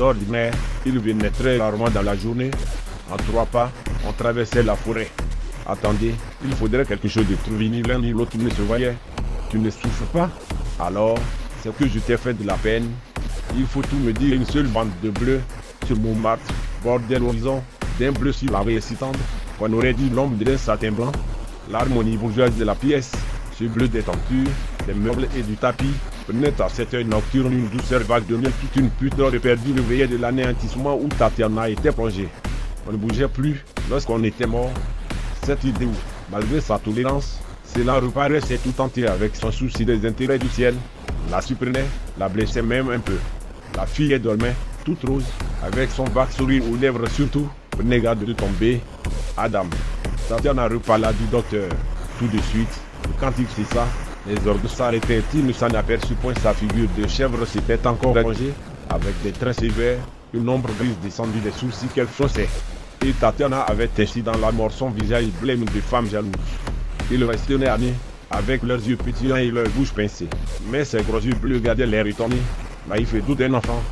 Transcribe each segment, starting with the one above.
D'ordinaire, il venait très rarement dans la journée. En 3 pas, on traversait la forêt. Attendez, il faudrait quelque chose de trouver, ni l'un ni l'autre ne se voyait. Tu ne souffres pas? Alors, c'est que je t'ai fait de la peine. Il faut tout me dire, une seule bande de bleus sur Montmartre, bordait l'horizon, d'un bleu sur la rue si tendre, qu'on aurait dit l'ombre d'un satin blanc. L'harmonie bourgeoise de la pièce, ce bleu des tentures, des meubles et du tapis, prenait à cette heure nocturne une douceur vague de miel, toute une pudeur éperdue le veillait de l'anéantissement où Tatiana était plongée. On ne bougeait plus lorsqu'on était mort. Cette idée où, malgré sa tolérance, cela reparaissait tout entier avec son souci des intérêts du ciel, la surprenait, la blessait même un peu. La fille dormait, toute rose, avec son vague sourire aux lèvres surtout, prenait garde de tomber. Adam. Tatiana reparla du docteur. Tout de suite, quand il fit ça, les ordres s'arrêtaient, il ne s'en aperçut point, sa figure de chèvre s'était encore allongée, avec des traits sévères, une ombre grise descendue des sourcils qu'elle fronçait. Et Tatiana avait ainsi dans la mort son visage blême de femme jalouse. Ils restaient nez à nez, avec leurs yeux pétillants et leurs bouches pincées. Mais ses gros yeux bleus gardaient l'air étonné, naïf et doux d'un enfant.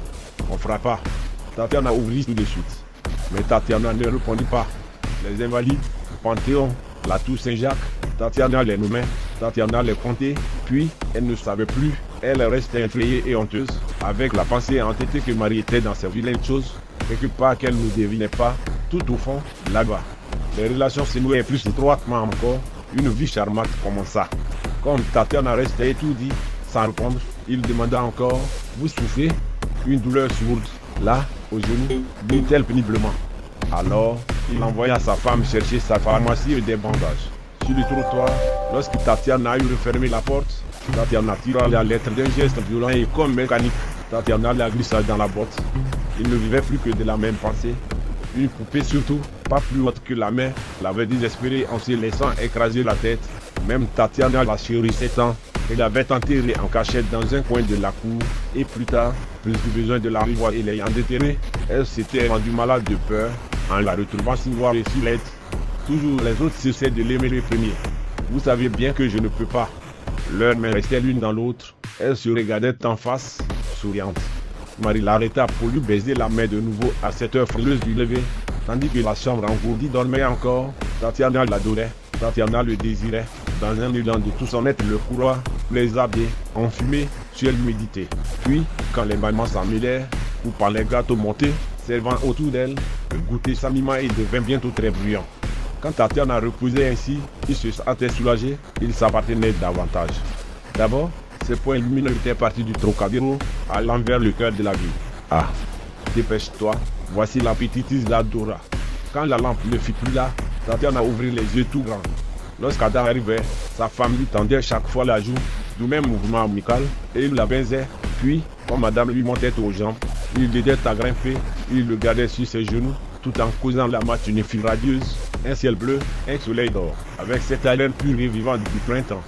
On frappa. Tatiana ouvrit tout de suite. Mais Tatiana ne répondit pas. Les Invalides, Panthéon, la Tour Saint-Jacques, Tatiana les nommait, Tatiana les comptait, puis elle ne savait plus. Elle restait effrayée et honteuse, avec la pensée entêtée que Marie était dans ces vilaines choses, quelque part qu'elle ne devinait pas, tout au fond, là-bas. Les relations se nouaient plus étroitement encore, une vie charmante commença. Comme Tatiana restait étourdie, sans répondre, il demanda encore, vous souffrez? Une douleur sourde, là, au genou, dit-elle péniblement. Alors, il envoya sa femme chercher sa pharmacie et des bandages. Sur le trottoir, lorsque Tatiana eut refermé la porte, Tatiana tira la lettre d'un geste violent et comme mécanique. Tatiana la glissa dans la boîte. Il ne vivait plus que de la même pensée. Une poupée surtout, pas plus haute que la main, l'avait désespéré en se laissant écraser la tête. Même Tatiana la chérissait tant. Elle l'avait enterrée en cachette dans un coin de la cour. Et plus tard, plus du besoin de la revoir et l'ayant déterrée, elle s'était rendue malade de peur en la retrouvant si noire et si laide. Toujours les autres cessaient de l'aimer le premier. Vous savez bien que je ne peux pas. Leurs mains restaient l'une dans l'autre. Elles se regardaient en face, souriantes. Marie l'arrêta pour lui baiser la main de nouveau à cette heure frileuse du lever, tandis que la chambre engourdie dormait encore. Tatiana l'adorait, Tatiana le désirait. Dans un élan de tout son être, le couloir, les habits, enfumés sur l'humidité. Puis, quand les mamans s'en mêlèrent, ou par les gâteaux montés, servant autour d'elle, le goûter s'anima et devint bientôt très bruyant. Quand Tatiana reposait ainsi, il se sentait soulagé, il s'appartenait davantage. D'abord, ses poings lumineux étaient partis du Trocadéro, allant vers le cœur de la ville. Ah, dépêche-toi, voici la petite Isadora. Quand la lampe ne fut plus là, Tatiana ouvrit les yeux tout grands. Lorsqu'Adam arrivait, sa femme lui tendait chaque fois la joue, du même mouvement amical, et il la baisait. Puis, quand madame lui montait aux jambes, il l'aidait à grimper, il le gardait sur ses genoux, tout en causant la matinée radieuse, un ciel bleu, un soleil d'or, avec cette haleine pure et vivante du printemps.